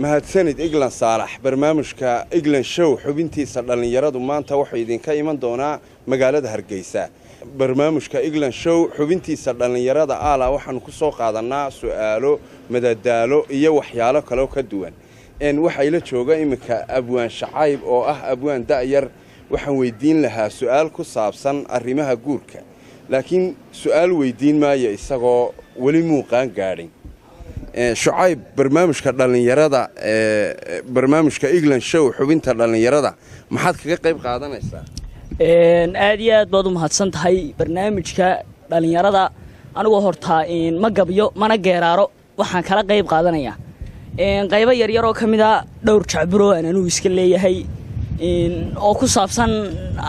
mahadsanid Iglan Saalax barnaamijka Iglan Show xubintiisa dhalinyaradu maanta waxa idinka iman doonaa magaalada Hargeysa barnaamijka Iglan Show xubintiisa dhalinyarada waxaan ku soo qaadanaa su'aalo madadaalo iyo waxyaalo kale oo ka duwan waxa ila jooga imika abwaan Shacayb oo abwaan da'yar waxaan weydiin lahaa su'aal ku saabsan arrimaha guurka laakiin su'aal weydiin maayo isagoo wali muuqaan gaadhin Shacayb barnaamijka dhalinyarada barnaamijka Iglan Show xubinta dhalinyarada maxaad kaga qayb qaadanaysaa aad iyo aad baad u mahadsan tahay barnaamijka dhalinyarada anigoo horta ma gabiyo mana geeraaro waxaan kala qayb qaadanayaa qaybo yar yar oo kamid ah dhowr jacburo aan anigu iska leeyahay oo ku saabsan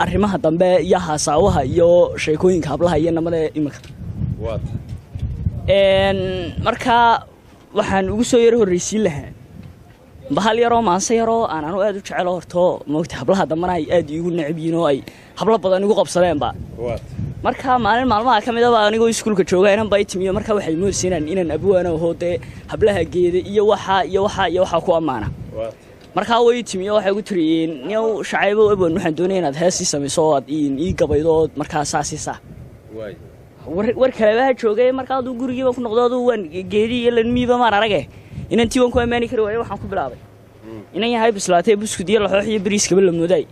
arrimaha dambe iyo haasaawaha iyo sheekooyinka hablaha iyo namada imika marka waxaan ugu soo yar horeysiin lahaa bahal yar oo maanse yar oo aan aad u jecel horto moogta hablaha dambana ay aad iigu nacbiin oo ay habla badan igu qabsadeenba marka maalmaha kamid ah anigoo iskuulka jooga inaan baytimiyo marka waxay moodsinaan inaan abwaana hoode hablaha geeda iyo waxa ku amaana marka way timiyo waxay ugu tiriyeen niyow Shacaybo abwaan waxaan doonayaa inaad heesi samayso aad ii gabaydo marka saasiisa war kale waxa joogay marka uu guriga ku noqdo waan geedi iyo lanmiiba maar arage inantii waan ku amaani karo waxaan ku bilaabay inaan yahay bislaatay buskudiyo la xooxiyo bariiska la mooday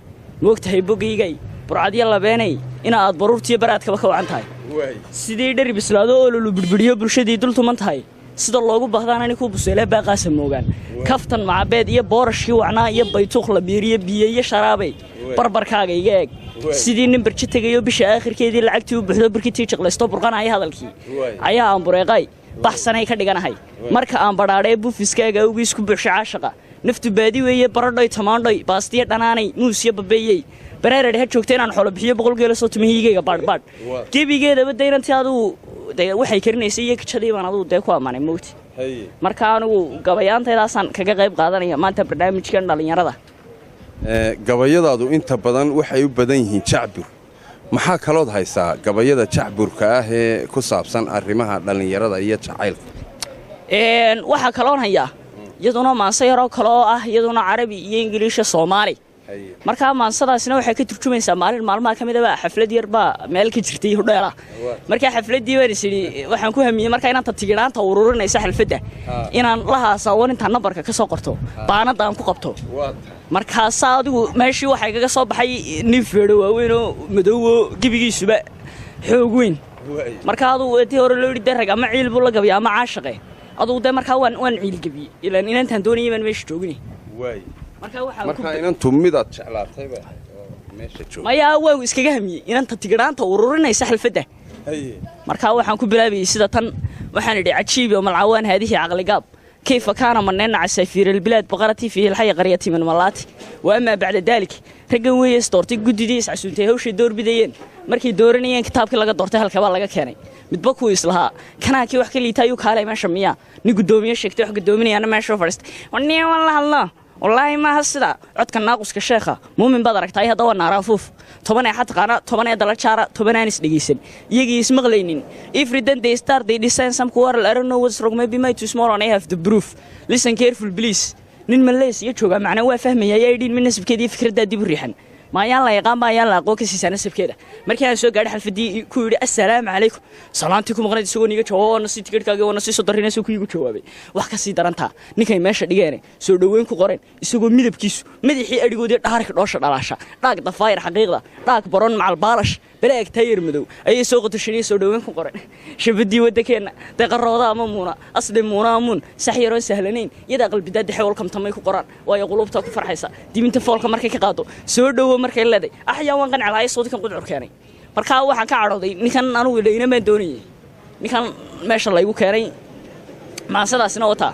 moogtahay bogaygay burcadiya la beenay inaad baruurtiyo baraadka ka wacan tahay sidii dhari bislaado oo lu birbiriyo bulshadii dul tuman tahay sida loogu baahdaan ani ku buseelay baaqaas moogan kaftan macabeed iyo boorashii wacnaa iyo baytuuq la biiriyo biyo iyo sharaabay barbarkaaga iga eeg sidii nin barji tagayo bisha aakhirkeedii lacagtii u buuxdo barkitii jaqlaysto burqanay hadalkii ayaa aan bureeqay baxsanay ka dhiganahay marka aan badhaadhay buufiskaaga ugu isku buuxshay caashaqa naftu baadi weeye baradhoy tamaandhoy baastiye dhanaanay nuusyo babeeyay bareered ha joogtay inaan xolo bixiyo 100 geela soo tumihigayga baadh gebigeedaba deynantii adu waxay karinaysay iyo kajadii baan adu ku amaanay moogti marka anigu gabayaantaydaasaan kaga qayb qaadanaya maanta barnaamijkan dhalinyarada gabayadaadu inta badan waxay u badan yihiin jacbur maxaa kalood haysaa gabayada jacburka ee ku saabsan arrimaha dhalinyarada iyo jacaylka waxa kaloon hayaa iyaduna maanse yar oo kale oo iyaduna Carabi iyo Ingiriisi Soomaali marka maansadaasina waxay ka turjumaysaa maalmaha kamid ah xaflad yar baa meel ka jirtay hudheela marka xafladii waxaan ku hamiyay marka inaan tigiraanta ururinaysa xalfada inaan la haasawan inta nambarka ka soo qorto baanada aan ku qabto marka saadigu meeshii waxay kaga soo baxay nifeedo waaweyn oo madow gibigiisuba xoog weyn marka adu tii hore loo dhigay rag ama ciil buu la gabiyaa ama caashaqe adu marka waan ciil gabi ilaa inaan doonayay meesha joogni marka inaan tumidaad jeclaatayba meesha joog maya waa iskaga hamiyay inaan tigiraanta ururinaysa xalfada marka waxaan ku bilaabay sida tan waxaan idhi cajiib oo malcawaan haadihi aqli gaab كيف كان مننا عسافير البلاد بقرتي فيه الحي قريتي من ملاتي واما بعد ذلك رجن ويس دورتي قديديس عسونتي هوشي دور بديين markii dooranayeen kitaabkii laga doortay halka baa laga keenay midba ku islaha kana kii wax kale taayuu kaalay meesha miya ni gudoomiye sheegtay wax gudoominayana meesha fadhiistay waniya wallahi والله ما هسدا عدك الناقص كشيخة مؤمن بدرك تاي هذا ونعرفوف طبعا حتى قناة طبعا دلالة شارع طبعا ناس دقيسن يجي اسم غلينين if then they start they design some quarrel I don't know what's wrong maybe my too small and I have the proof listen careful please نين مليس يجوا معنا وافهم يا يدين من نسب كذي فكرة دادي بريحن ما يلا يقام ما يلا قوك سيسان نسب كذا مركي سو قاعد حلفدي كوري السلام عليكم سلامتكم غني سووني جو نسيت كذا ونسيت صدرنا سو كيجو جوابي wax ka sii daranta ninkay meesha dhigeen soo dhaweyn ku qoreen isagoo midabkiisu madaxii adhigoodii dhaarka dhoosha dhalaasha dhaag dafayr xaqiiqda dhaag baron macal baalash balaag tayir madow ay soo qotashinay soo dhaweyn ku qoreen shabadii wadakeena deeqarooda ama muuna asli muuna amun saxyaro sahlanayn yada qalbidaad xawlkam tamay ku qoraan way qulubta ku farxaysa diminta foolka markay ka qaado soo dhawo markay leeday axyaan qancalaay soodkan qudcur keenay marka waxaan ka cadhooday ninkan anigu ilayna ma doonayay ninkan meesha la igu keenay maasadaasina wata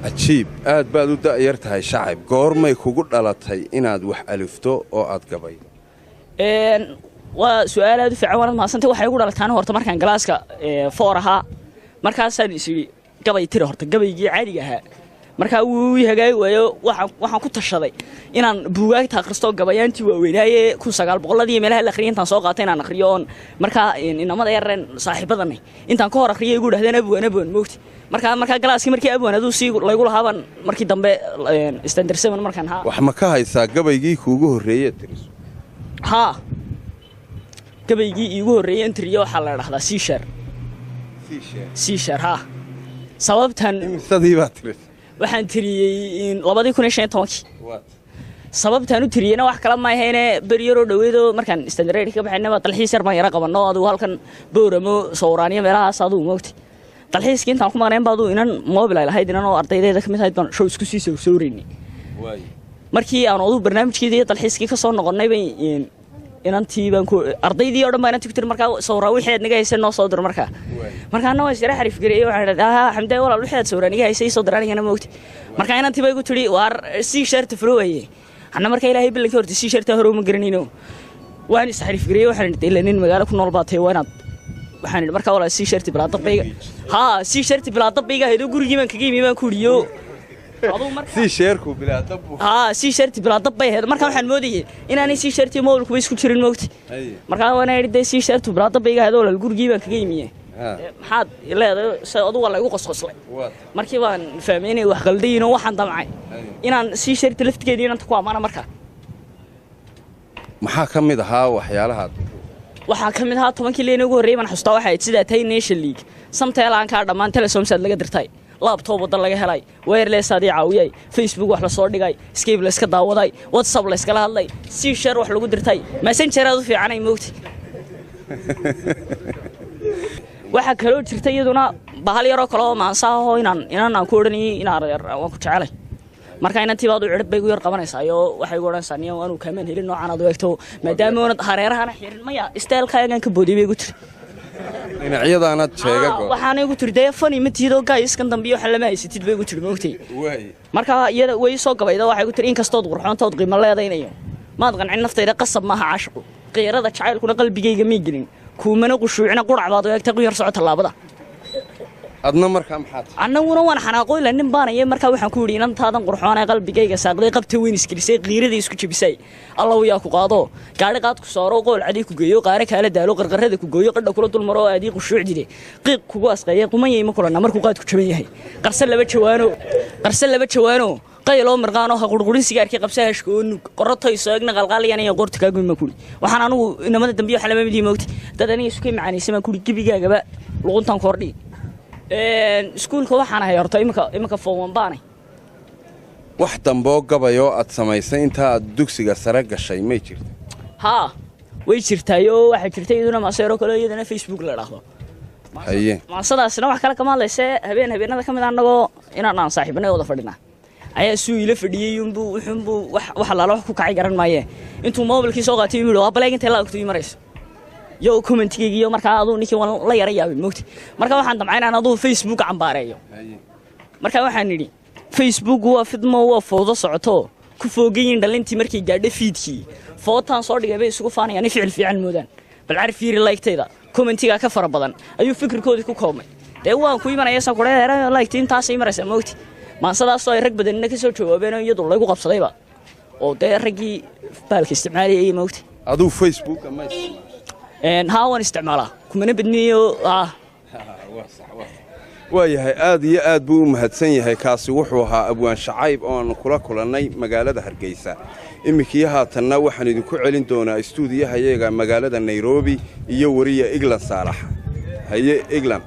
ajiib aad baad u da'yar tahay Shacayb goormay kugu dhalatay inaad wax alifto oo aad gabaydo waa su'aal aad u fiican maasanta waxay ugu dhalataan horta markaan galaaska fooraha markaasaan isii gabay tiri horta gabaygii caadiga ahaa marka uu yahay waayo waxaan ku tashaday inaan buugaagta akhristo gabayaantii waaweynaaye 1900 meelaha la akhriyo intaan soo qaatay inaan akhriyo marka inamada yareen saaxiibadanay intaan ka hor akhriyo igu dhahdeen abwaan moogti markaa galaaskii markii abwaan aduu sii laygu lahaaban markii dambe standard 7 markaan haa wax ma ka haysaa gabaygii kuugu horreeyay tiriso haa gabaygii iigu horreeyay intriyo waxa la dhaxdaa siishar haa sababtan imsadii baa tiris waxaan tiriyay 2015 sababtan u tiriyana wax kala ma ahayne bariyaro dhaweedo markaan standard ka baxaynaba dalxiis yar baan yara qabanno adigu halkan booramo sawraaniyo meelahaas adigu moogtay dalxiiskii intaan ku maqneen baadu inan mobile ay lahayd inan oo ardaydeeda kamid ahayd baan show isku sii sawirnay markii aan ugu barnaamijkeedii dalxiiskii ka soo noqonnay bay inantii baan ku ardaydii oo dhan baan intii ku tir markaa sawraa wixii nagay haysan noo soo dir markaana waa isra xariif gareeyay waxaan dhahaa xamday walaal wixii sawraa nagay haysan soo diraanayna moogtay markaa inantii bay ku tiri waar si shirt furooyay anna markaa ilaahay bilankii horta si shirt hore uma garanayno waan is xariif gareeyay waxaan dhintay ilaa nin magaalo ku nool baatay waanaad waxaan markaa walaal si shirt bila dabbayga si shirt bila dabbayga heedo gurigii baan kaga yimid baan ku riyo si sheerku bila dab si shirt bila dabbay heedo markaa waxaan moodayay inaanay si shirt mobilku way isku jirin moogtay markaa waan idhi si shirt bila dabbayga heedo walaal gurigii baan kaga yimid maxaad leedahay soo wala igu qosqoslay markii baan fahmeynay wax qaldiino waxaan damcay inaan si shirt laftigeedii inaan ku amaana markaa maxaa kamid ahaa waxyaalaha waxaa kamid ahaa 10 kiilo ugu horeeyay man xustaa waxa ay sida tay Nation League samteel aan ka dhamaan telesom-sad laga dirtay laptop wada laga helay wireless adii caawiyay Facebook wax la soo dhigay Skype la iska daawaday WhatsApp la iska hadlay si share wax lagu dirtay Messenger aad u fiicanay moogtay waxa kale oo jirtay iyaduna bahal yar oo kale oo maansaho inaan ku oranay inaan waan ku jecelay marka inantii baad u cirib bay ugu yar qabanaysaa iyo waxay ugu oranaysaa niyo aanu kaaman helin noocan aad u eegto maadaama oonad hareerahana xirin maya style-kaagan ka boodiyay bay ugu tiri dhinacyadaana sheegago waxaan ugu tiri day funny matiido guys kan dambiyo waxa lama haysatid bay ugu tiri moogtay marka iyada way soo gabayda waxay ugu tiri in kastood qurxoontood qiimo leedaynayo maad qancin naftayda qasab maaha caashiqo qeyrada jacaylkuna qalbigayga ma gelin kuumana qushuucina quracbaad u eegtay quyar socota laabada adna markaa maxaad annaguna waan xanaaqoy la nin baanayay markaa waxaan ku yiri inantaadan qurxoon ay qalbigayga saaqday qabta weyn iskilisay qiiradii isku jabisay Allah yaa ku qaado gaari qaad ku saaro qool cadi ku geeyo qaare kala daalo qarqarada ku gooyo qadha kula dul maro aadii qushuuc jire qiiq kugu asqayay qumayay ma kulana markuu qaad ku jaban yahay qarsan laba jawaano qaylo marqaano ha qurqurin sigaarkii qabsaashka oo nug qorto isagna qalqaaliyan iyo qorta ka gudma kuli waxaan anigu inamada dambiyo xalama midii moogtay dad aniga isku macaanaysan ma kuli gibigaagaba luquntan kordhi iskuulka waxaan ahay horta imika foon baanay wax dambo gabayo aad samaysay inta aad dugsiga sare gashay may jirto way jirtaayo waxa jirtay iduna maaseero kale iyadana Facebook la dhaahdo haye maasadaasna wax kala kama hadlaysa habeenada kamid anagoo inaan saaxiibnay wada fadhina ayaa suu ila fadhiyay wuxuu wax la wax ku kacay garan maaye intuu mobilkii soo qaatay inuu waa baleeg inta la ogtay marayso yo commentigiiyo markaa aduu ninkii waan la yara yaabay moogtay marka waxaan damcaynaa aduu Facebook cambaareeyo marka waxaan nidhi Facebook waa fidmo waa foodo socoto ku fogeeyeen dhalintii markii gaadhay feedkii footaan soo dhigay bay isugu faanayaan ficil fiican moodaan bal arif fiiri like-tayda commentiga ka fara badan ayuu fikirkoodii ku koobmay waan ku imanaya san kuleeyahay like-tii intaas ay maraysaa moogtay maasadaas oo ay rag badan ka soo jawaabeen iyadu lagu qabsadayba oo ragii baalka isticmaalay moogtay aduu Facebook ma waan isticmaalaa kumana badniyo waayahay aad iyo aad buu u mahadsan yahay kaasi wuxuu ahaa abwaan shacayb oo aan kula kulannay magaalada Hargeysa imikii haatanna waxaan idinku celin doonaa istuudiyahayaga magaalada Nairobi iyo wariye Iglan Saalax haye Iglan